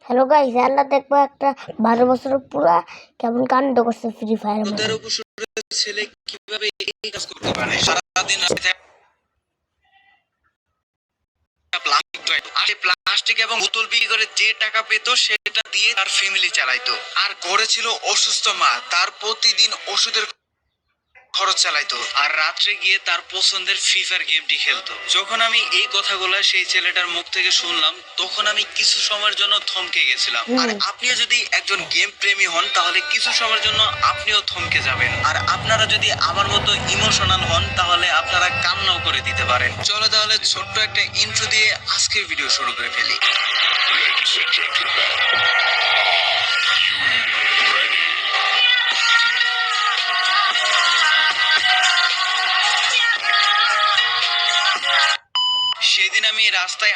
Hello guys, আল্লাহ দেখবো একটা 12 বছরের পুরা কেমন কাণ্ড করছে ফ্রি ফায়ার মধ্যে। ছেলে কিভাবে এই কাজ করতে পারে? সারাদিন প্লাস্টিক এবং বোতল বিক্রি করে যে টাকা পেতো সেটা দিয়ে তার ফ্যামিলি চালাইতো। আর ঘরে ছিল অসুস্থ মা, তার প্রতিদিন ওষুধের খরচ চালাইতো, আর রাত্রে গিয়ে তার পছন্দের ফিফার গেমটি খেলতো। যখন আমি এই কথাগুলো সেই ছেলেটার মুখ থেকে শুনলাম, তখন আমি কিছু সময়ের জন্য থমকে গেছিলাম। আর আপনিও যদি একজন গেম প্রেমী হন, তাহলে কিছু সময়ের জন্য আপনিও থমকে যাবেন। আর আপনারা যদি আমার মতো ইমোশনাল হন, তাহলে আপনারা কান্নাও করে দিতে পারেন। চলো তাহলে ছোট্ট একটা ইন্ট্রো দিয়ে আজকের ভিডিও শুরু করে ফেলি। সেদিন আমি রাস্তায়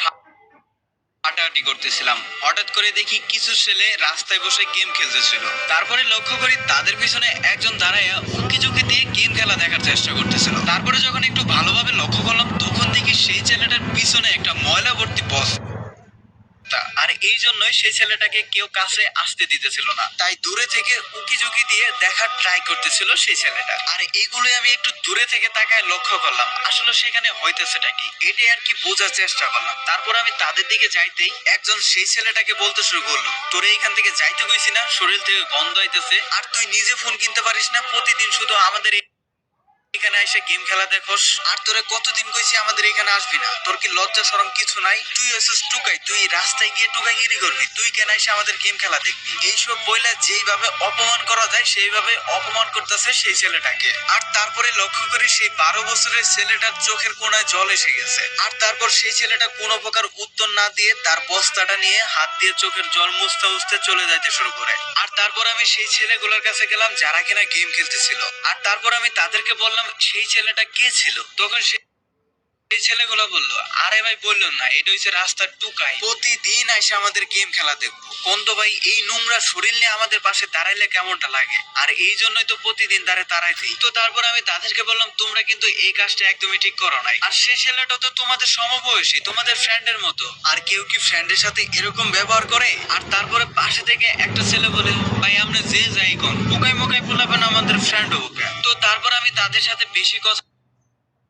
হাঁটাহাঁটি করতেছিলাম, হঠাৎ করে দেখি কিছু ছেলে রাস্তায় বসে গেম খেলতেছিল। তারপরে লক্ষ্য করি তাদের পিছনে একজন দাঁড়াইয়া উঁকি ঝুঁকি দিয়ে গেম খেলা দেখার চেষ্টা করতেছিল। তারপরে যখন একটু ভালোভাবে লক্ষ্য করলাম, তখন দেখি সেই ছেলেটার পিছনে একটা ময়লা ভর্তি বস্তা, আর এই জন্যই সেই ছেলেটাকে কেউ কাছে আসতে দিতেছিল না। তাই দূরে থেকে উকি ঝুঁকি দিয়ে দেখার ট্রাই করতেছিল সেই ছেলেটা। আর এইগুলোই আমি একটু দূরে থেকে তাকায় লক্ষ্য করলাম, আসলে সেখানে হইতেছেটা কি, এটাই আর কি বোঝার চেষ্টা করলাম। তারপর আমি তাদের দিকে যাইতেই একজন সেই ছেলেটাকে বলতে শুরু করলো, তোরে এখান থেকে যাইতে কইছি না, শরীর থেকে গন্ধ আইতেছে, আর তুই নিজে ফোন কিনতে পারিস না, প্রতিদিন শুধু আমাদের এখানে এসে গেম খেলা দেখোস। আর তোরে কতদিন কইছি আমাদের এখানে আসবি না, তোর কি লজ্জা শরম কিছু নাই? তুই এসেছিস টুকাই, তুই রাস্তায় গিয়ে টুকাইগিরি করবি, তুই কেন এসে আমাদের গেম খেলা দেখবি? এইসব বইলা যেইভাবে অপমান করা যায় সেইভাবে অপমান করতেছে সেই ছেলেটাকে। আর তারপরে লক্ষ্য করি সেই 12 বছরের ছেলেটার চোখের কোণায় জল এসে গেছে। আর তারপর সেই ছেলেটা কোনো প্রকার উত্তর না দিয়ে তার বস্তাটা নিয়ে হাত দিয়ে চোখের জল মুছতে মুছতে চলে যাইতে শুরু করে। আর তারপর আমি সেই ছেলেগুলোর কাছে গেলাম যারা কিনা গেম খেলতেছিল। আর তারপর আমি তাদেরকে বললাম সেই ছেলেটা কে ছিল। তখন এই ছেলেগুলো বললো, আরে ভাই বললেন না, এটা হচ্ছে রাস্তার টুকাই, প্রতিদিন এসে আমাদের গেম খেলা দেখবো। কোন ভাই এই নোংরা শরীর নিয়ে আমাদের পাশে দাঁড়াইলে কেমনটা লাগে, আর এই জন্যই তো প্রতিদিন দাঁড়াই দিই। তো তারপর আমি তাদেরকে বললাম, তোমরা কিন্তু এই কাজটা একদমই ঠিক করো নাই। আর সেই ছেলেটা তো তোমাদের সমবয়সী, তোমাদের ফ্রেন্ডের মতো, আর কেউ কি ফ্রেন্ডের সাথে এরকম ব্যবহার করে? আর তারপরে পাশে থেকে একটা ছেলে বলে, ভাই আমরা যে যাই কোন মোকাই মোকাই বলাবেন আমাদের ফ্রেন্ড হোক। তো তারপর আমি তাদের সাথে বেশি কথা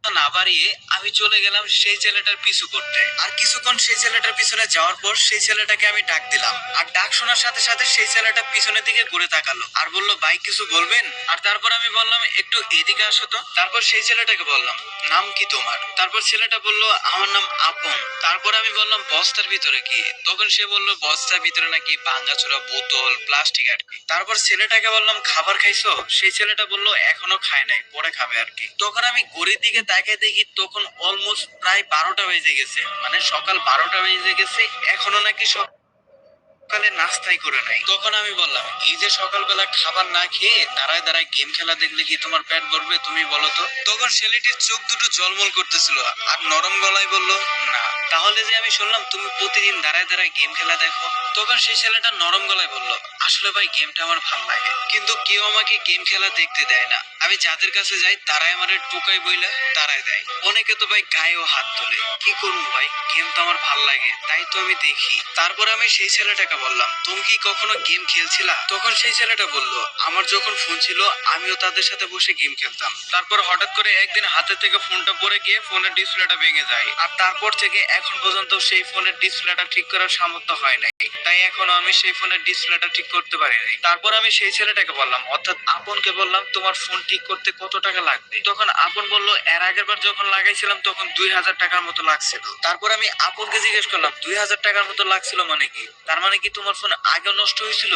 না বাড়িয়ে আমি চলে গেলাম সেই ছেলেটার পিছু করতে। আর কিছুক্ষণ সেই ছেলেটার পিছনে যাওয়ার পর সেই ছেলেটাকে আমি ডাক দিলাম। আর ডাক শোনার সাথে সাথে সেই ছেলেটা পিছনের দিকে ঘুরে তাকালো আর বলল, ভাই কিছু বলবেন? আর তারপর আমি বললাম, একটু এদিকে আসো তো। তারপর সেই ছেলেটাকে বললাম, নাম কি তোমার? তারপর ছেলেটা বলল, আমার নাম আপন। তারপর আমি বললাম, বস্তার ভিতরে কি? তখন সে বলল, বস্তার ভিতরে নাকি ভাঙাচোরা বোতল, প্লাস্টিক আর কি। তারপর ছেলেটাকে বললাম, খাবার খাইছো? সেই ছেলেটা বলল, এখনো খায় নাই, পরে খাবে আর কি। তখন আমি ঘড়ির দিকে তাকে দেখি, তখন অলমোস্ট প্রায় 12টা বেজে গেছে, মানে সকাল 12টা বেজে গেছে, এখনো নাকি সকালে নাস্তাই করে নাই। তখন আমি বললাম, এই যে সকালবেলা খাবার না খেয়ে দাঁড়ায় দাঁড়ায় গেম খেলা দেখলে কি তোমার পেট ভরবে? তুমি বলো তো। তখন ছেলেটির চোখ দুটো জলমল করতেছিল আর নরম গলায় বলল, না। তাহলে যে আমি শুনলাম তুমি প্রতিদিন দাঁড়ায় দাঁড়ায় গেম খেলা দেখো। তখন সেই ছেলেটা নরম গলায় বলল, আসলে ভাই গেমটা আমার ভালো লাগে, কিন্তু কেউ আমাকে গেম খেলা দেখতে দেয় না। আমি যাদের কাছে যাই তারাই আমার টুকাই বইলা তারাই দেয়। অনেকে তো ভাই গায়েও হাত তোলে। কি করবো ভাই, গেম তো আমার ভাল লাগে, তাই তো আমি দেখি। তারপর আমি সেই ছেলেটাকে বললাম, তুমি কি কখনো গেম খেলছিলা? তখন সেই ছেলেটা বলল, আমার যখন ফোন ছিল আমিও তাদের সাথে বসে গেম খেলতাম। তারপর হঠাৎ করে একদিন হাতে থেকে ফোনটা পড়ে গিয়ে ফোনের ডিসপ্লেটা ভেঙে যায়। আর তারপর থেকে এখন পর্যন্ত সেই ফোনের ডিসপ্লেটা ঠিক করার সামর্থ্য হয় নাই, তাই এখনো আমি সেই ফোনের ডিসপ্লেটা ঠিক করতে পারি নাই। তারপর আমি সেই ছেলেটাকে বললাম, অর্থাৎ আপনকে বললাম, তোমার ফোন ঠিক করতে কত টাকা লাগবে? তখন আপন বলল, এর আগের বার যখন লাগাইছিলাম তখন 2000 টাকার মতো লাগছিল। তারপর আমি আপনকে জিজ্ঞেস করলাম, 2000 টাকার মতো লাগছিল মানে কি? তার মানে কি তোমার ফোন আগে নষ্ট হয়েছিল?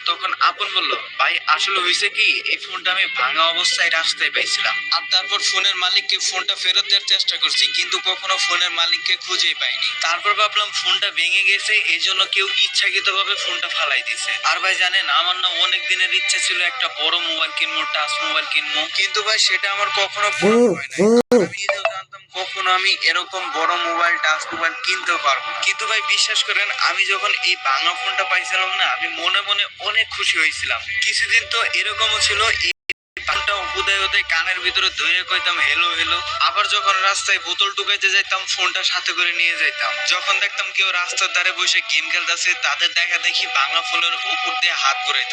তখন আপন বলল, ভাই আসলে হয়েছে কি, এই ফোনটা আমি ভাঙা অবস্থায় রাস্তায় পাইছিলাম। আর তারপর ফোনের মালিককে ফোনটা ফেরত দেওয়ার চেষ্টা করছি, কিন্তু কখনো ফোনের মালিককে খুঁজেই পাইনি। তারপর ভাবলাম ফোনটা ভেঙে গেছে, এই জন্য কেউ ইচ্ছাকৃত ভাবে ফোনটা ফালাই দিছে। আর ভাই জানেন, আমার না অনেক দিনের ইচ্ছা ছিল একটা বড় মোবাইল কিনবো, টাচ মোবাইল কিনবো, কিন্তু ভাই সেটা আমার কখনো পূরণ হয় নাই। আমি এটাও জানতাম কখনো আমি এরকম বড় মোবাইল, টাচ মোবাইল কিনতেও পারবো না। কিন্তু ভাই বিশ্বাস করেন, আমি যখন এই ভাঙা ফোনটা পাইছিলাম না, আমি মনে মনে অনেক খুশি হয়েছিলাম। কিছুদিন তো এরকমও ছিল, এই ফোনটা হতে কানের ভিতরে ধরে কইতাম হেলো হেলো। আবার যখন রাস্তায় বোতল টুকাইতে যাইতাম ফোনটা সাথে করে নিয়ে যাইতাম। যখন দেখতাম কেউ রাস্তার ধারে বসে গেম খেলতেছে তাদের দেখা দেখি ভাঙা ফোনের উপর দিয়ে হাত ঘুরাইতাম।